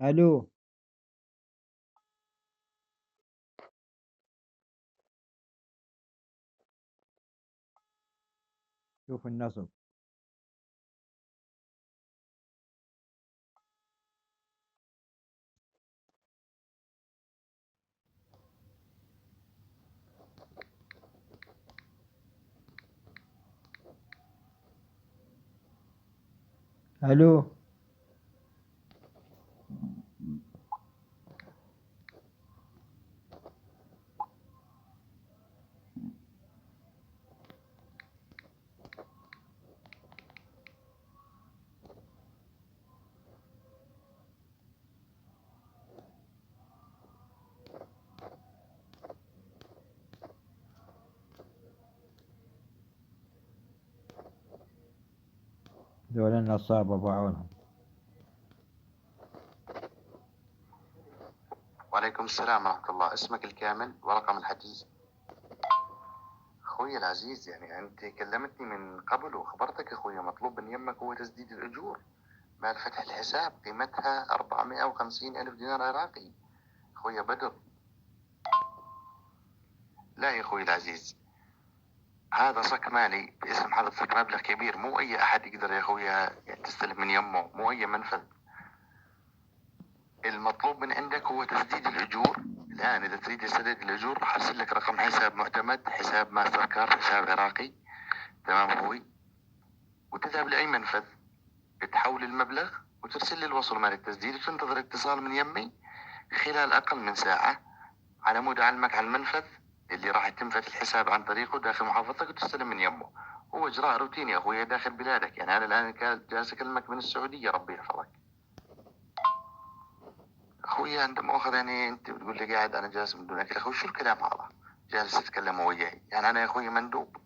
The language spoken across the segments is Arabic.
الو. شوف النصب. الو. دول النصابة بعونهم. وعليكم السلام ورحمة الله. اسمك الكامل ورقم الحجز؟ أخوي العزيز، يعني أنت كلمتني من قبل وخبرتك أخوي مطلوب من يمك هو تسديد الأجور مال فتح الحساب قيمتها 450 ألف دينار عراقي. أخوي بدر، لا يا أخوي العزيز، هذا صك مالي باسم حضرتك مبلغ كبير، مو أي أحد يقدر يا أخوي يعني تستلم من يمه، مو أي منفذ. المطلوب من عندك هو تسديد الأجور. الآن إذا تريد تسدد الأجور راح أرسل لك رقم حساب معتمد، حساب ماستر كارد، حساب عراقي. تمام أخوي؟ وتذهب لأي منفذ تحول المبلغ وترسل لي الوصل مال التسديد وتنتظر اتصال من يمي خلال أقل من ساعة على مود أعلمك على المنفذ اللي راح يتم فتح الحساب عن طريقه داخل محافظتك وتستلم من يمه. هو إجراء روتيني يا أخوي داخل بلادك، يعني أنا الآن جالس أكلمك من السعودية، ربي يحفظك. أخوي أنت مؤاخذ، يعني أنت بتقول لي قاعد أنا جالس من دون أكل. أخوي شو الكلام هذا؟ جالس تتكلم وياي، يعني أنا يا أخوي مندوب،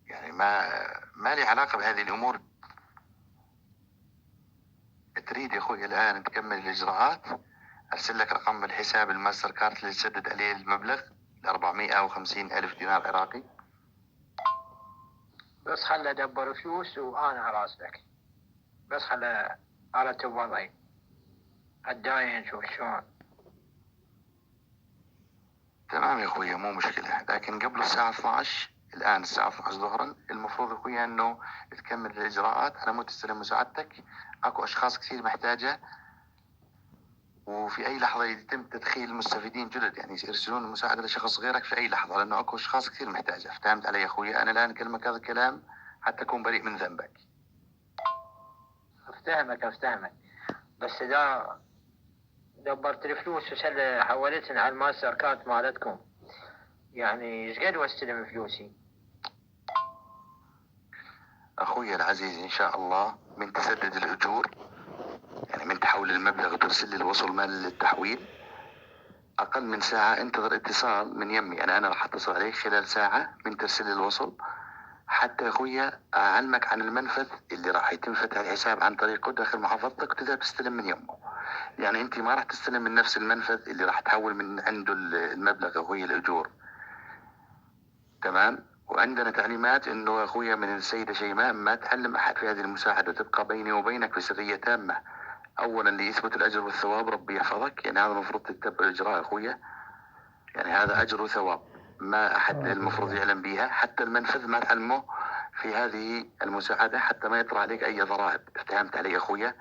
يعني ما لي علاقة بهذه الأمور. تريد يا أخوي الآن تكمل الإجراءات، أرسل لك رقم الحساب الماستر كارت اللي تسدد عليه المبلغ 450 ألف دينار عراقي. بس خله أدبر فلوس وأنا على راسك، بس خله أرتب وضعي الداين نشوف شلون. تمام يا أخوي مو مشكلة، لكن قبل الساعة 12، الآن الساعة 12 ظهرا، المفروض أخوي أنه تكمل الإجراءات على مود تستلم مساعدتك. أكو أشخاص كثير محتاجة، وفي أي لحظة يتم تدخيل مستفيدين جدد، يعني يرسلون المساعدة لشخص غيرك في أي لحظة، لأنه أكو أشخاص كثير محتاجة. فهمت علي يا أخوي؟ أنا الآن أكلمك هذا الكلام حتى أكون بريء من ذنبك. أفتهمك، بس إذا دبرت الفلوس حولتن على الماستر كارت مالتكم، يعني ايش قد واستلم فلوسي؟ أخوي العزيز إن شاء الله من تسدد الأجور، يعني من تحول المبلغ وترسل لي الوصل مال التحويل، أقل من ساعة انتظر اتصال من يمي. يعني أنا راح أتصل عليك خلال ساعة من ترسل لي الوصل، حتى يا أخويا أعلمك عن المنفذ اللي راح يتم فتح الحساب عن طريقه داخل محافظتك وتذهب تستلم من يمه. يعني أنت ما راح تستلم من نفس المنفذ اللي راح تحول من عنده المبلغ يا أخوي الأجور. تمام. وعندنا تعليمات انه يا اخويا من السيدة شيماء ما تعلم احد في هذه المساعدة، وتبقى بيني وبينك بسرية تامة. اولا ليثبت الاجر والثواب، ربي يحفظك، يعني هذا المفروض تتبع الاجراء يا اخويا، يعني هذا اجر وثواب، ما احد المفروض يعلم بها، حتى المنفذ ما تعلمه في هذه المساعدة حتى ما يطرح عليك اي ضرائب. فهمت علي يا اخويا؟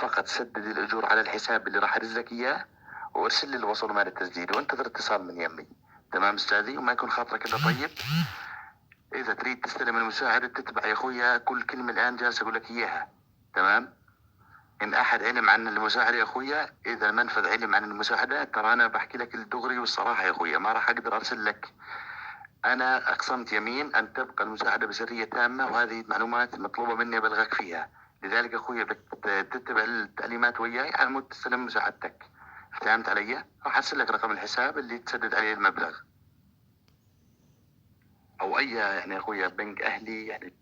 فقط سدد الاجور على الحساب اللي راح ارزلك اياه، وارسل لي الوصل مال التسديد وانتظر اتصال من يمي. تمام استاذي؟ وما يكون خاطرك الا طيب. اذا تريد تستلم المساعدة تتبع يا اخويا كل كلمة الان جالس اقول لك اياها. تمام. ان احد علم عن المساعدة يا اخويا، اذا المنفذ علم عن المساعدة، ترى انا بحكي لك الدغري والصراحة يا اخويا، ما راح اقدر ارسل لك. انا اقسمت يمين ان تبقى المساعدة بسرية تامة، وهذه معلومات مطلوبة مني ابلغك فيها. لذلك يا اخويا بدك تتبع التعليمات وياي على مود تستلم مساعدتك. فهمت علي؟ راح ارسل لك رقم الحساب اللي تسدد عليه المبلغ، او اي يعني يا اخويا بنك اهلي يعني.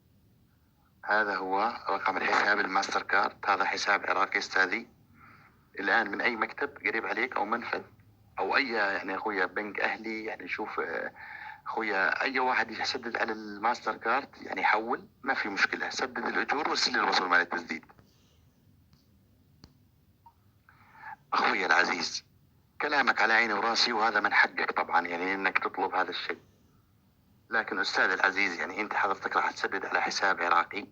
هذا هو رقم الحساب الماستر كارد، هذا حساب عراقي استاذي. الان من اي مكتب قريب عليك او منفذ او اي يعني اخويا بنك اهلي، يعني شوف اخويا اي واحد يسدد على الماستر كارد يعني يحول، ما في مشكله، سدد الاجور وارسل لي الوصل مال التسديد. اخوي العزيز، كلامك على عيني وراسي، وهذا من حقك طبعا يعني انك تطلب هذا الشيء. لكن استاذ العزيز، يعني انت حضرتك راح تسدد على حساب عراقي،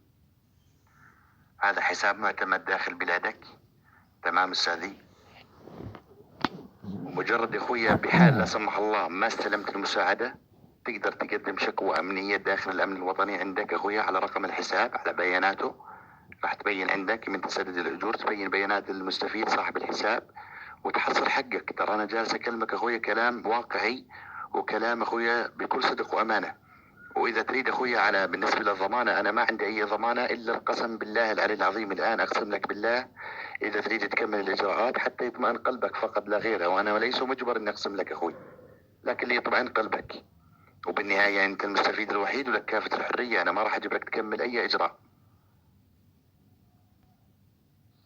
هذا حساب معتمد داخل بلادك، تمام استاذي؟ ومجرد يا اخويا بحال لا سمح الله ما استلمت المساعدة، تقدر تقدم شكوى امنية داخل الامن الوطني عندك اخويا على رقم الحساب، على بياناته. راح تبين عندك من تسدد الاجور، تبين بيانات المستفيد صاحب الحساب، وتحصل حقك. ترى انا جالس اكلمك اخويا كلام واقعي، وكلام اخويا بكل صدق وامانة. واذا تريد اخويا على بالنسبة للضمانة، انا ما عندي اي ضمانة الا القسم بالله العلي العظيم. الان اقسم لك بالله، اذا تريد تكمل الاجراءات حتى يطمئن قلبك فقط لا غير، وانا ليس مجبر اني اقسم لك اخوي، لكن ليطمئن قلبك. وبالنهاية انت المستفيد الوحيد ولك كافة الحرية، انا ما راح اجبرك تكمل اي اجراء.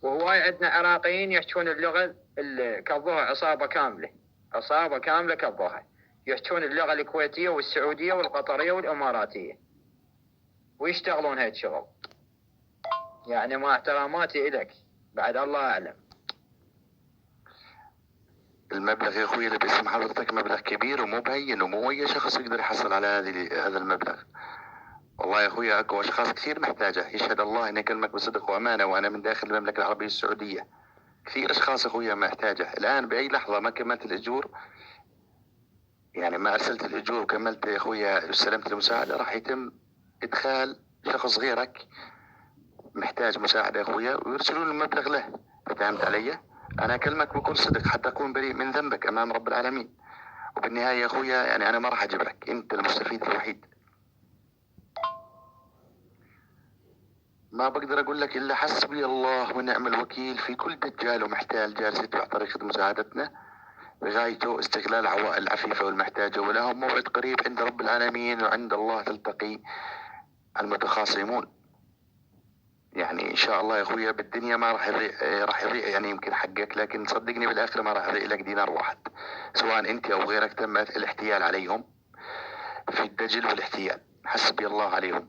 وهواي عندنا عراقيين يحجون اللغة اللي كظوها عصابة كاملة، عصابة كاملة كظوها، يحجون اللغة الكويتية والسعودية والقطرية والإماراتية، ويشتغلون هاي الشغل. يعني مع احتراماتي إلك، بعد الله أعلم. المبلغ يا اخوي اللي باسم حضرتك مبلغ كبير ومو بهين، ومو اي شخص يقدر يحصل على هذا المبلغ. والله يا اخوي اكو اشخاص كثير محتاجة، يشهد الله اني اكلمك بصدق وامانة، وانا من داخل المملكة العربية السعودية. كثير اشخاص اخويا محتاجة الان، باي لحظة ما كملت الاجور، يعني ما ارسلت الاجور وكملت يا اخويا استلمت المساعدة، راح يتم ادخال شخص غيرك محتاج مساعدة يا اخويا، ويرسلون المبلغ له. فهمت علي؟ انا اكلمك بكل صدق حتى اكون بريء من ذنبك امام رب العالمين. وبالنهاية يا اخويا يعني انا ما راح اجبرك، انت المستفيد الوحيد. ما بقدر اقول لك الا حسبي الله ونعم الوكيل في كل دجال ومحتال جالس يدفع طريقة مساعدتنا، بغايته استغلال عوائل العفيفة والمحتاجة، ولهم موعد قريب عند رب العالمين، وعند الله تلتقي المتخاصمون. يعني ان شاء الله يا اخويا بالدنيا ما راح يضيع يعني يمكن حقك، لكن صدقني بالاخره ما راح يضيع لك دينار واحد، سواء انت او غيرك تم الاحتيال عليهم في الدجل والاحتيال. حسبي الله عليهم،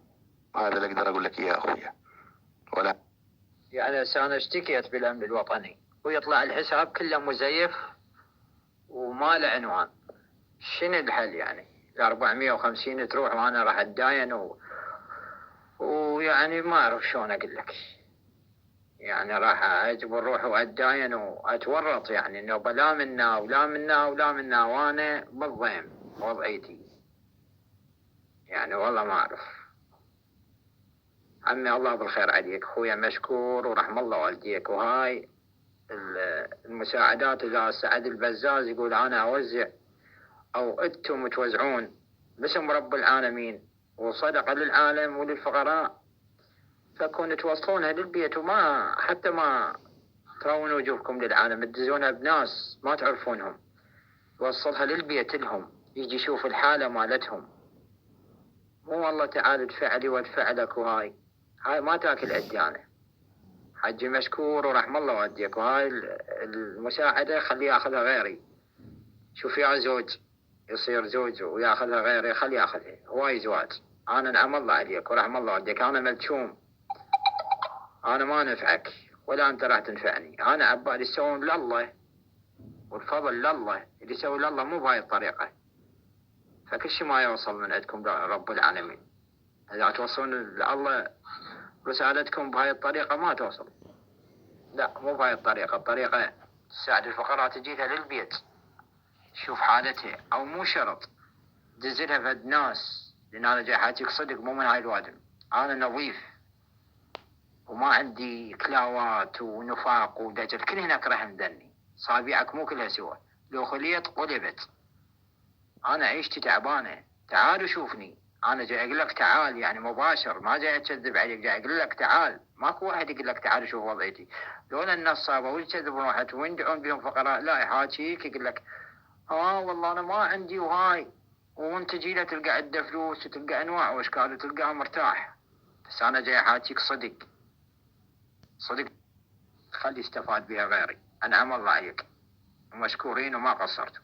هذا اللي اقدر اقول لك اياه اخويا. ولا يعني أنا اشتكيت بالأمن الوطني، ويطلع الحساب كله مزيف وما له عنوان. شنو الحل يعني؟ 450 تروح وأنا راح أتداين ويعني ما أعرف شلون أقول لك. يعني راح أجبر روحي وأتداين وأتورط، يعني إنه بلا منا ولا منا ولا منا، وأنا بالضيم وضعيتي. يعني والله ما أعرف. عمي الله بالخير عليك، أخويا مشكور ورحم الله والديك. وهاي المساعدات إذا سعد البزاز يقول أنا أوزع أو أنتم توزعون باسم رب العالمين وصدقة للعالم وللفقراء، فكون توصلونها للبيت، وما حتى ما ترون وجوهكم للعالم، تدزونها بناس ما تعرفونهم، توصلها للبيت لهم، يجي يشوف الحالة مالتهم. مو والله تعال ادفع لي وادفع لك، وهاي ما تاكل عديانة. حجي مشكور ورحم الله والديك. وهاي المساعدة خليه ياخذها غيري. شوف يا زوج يصير زوج وياخذها غيري، خليه ياخذها. هواي زواج. انا نعم الله عليك ورحم الله والديك، انا ملتشوم، انا ما نفعك ولا انت راح تنفعني. انا عبالي يسوون لله والفضل لله، اللي يسوي لله مو بهاي الطريقة. فكل شيء ما يوصل من عندكم رب العالمين. اذا توصلون لله رسالتكم بهاي الطريقة ما توصل. لا مو بهاي الطريقة، الطريقة تساعد الفقراء تجيها للبيت، شوف حالتها، او مو شرط دزلها فد ناس، لان انا جاي حاجيك صدق مو من هاي الوادم. انا نظيف وما عندي كلاوات ونفاق ودجل، كل هناك رحم ذني. صابيعك مو كلها سوا، لو خليت قلبت. انا عيشتي تعبانة، تعال وشوفني. انا جاي اقول لك تعال، يعني مباشر، ما جاي اكذب عليك، جاي اقول لك تعال. ماكو واحد يقول لك تعال شوف وضعيتي. لولا النصابة ويكذبون واحد ويندعون بهم فقراء، لا يحاكيك يقول لك والله انا ما عندي وهاي، وانت جيله تلقى عنده فلوس وتلقى انواع واشكال وتلقاه مرتاح. بس انا جاي احاكيك صدق صدق، خلي استفاد بها غيري. انعم الله عليك ومشكورين وما قصرتوا.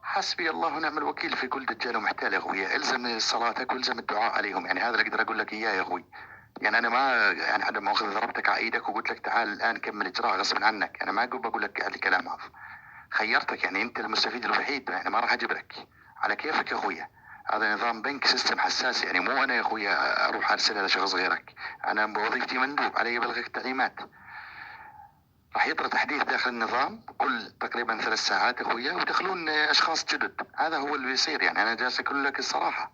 حسبي الله ونعم الوكيل في كل دجال ومحتال يا اخوي. الزم صلاتك والزم الدعاء عليهم، يعني هذا اللي اقدر اقول لك اياه يا اخوي. يعني انا ما يعني عدم مؤاخذة ضربتك على ايدك وقلت لك تعال الان كمل اجراء غصب عنك، انا ما بقول لك هذا الكلام هذا، خيرتك، يعني انت المستفيد الوحيد، يعني ما راح اجبرك على كيفك يا اخويا. هذا نظام بنك سيستم حساس، يعني مو انا يا اخويا اروح ارسلها لشخص غيرك، انا بوظيفتي مندوب علي ابلغك التعليمات. راح يطرأ تحديث داخل النظام كل تقريبا 3 ساعات يا اخويا، ويدخلون اشخاص جدد، هذا هو اللي بيصير. يعني انا جالس اقول لك الصراحه،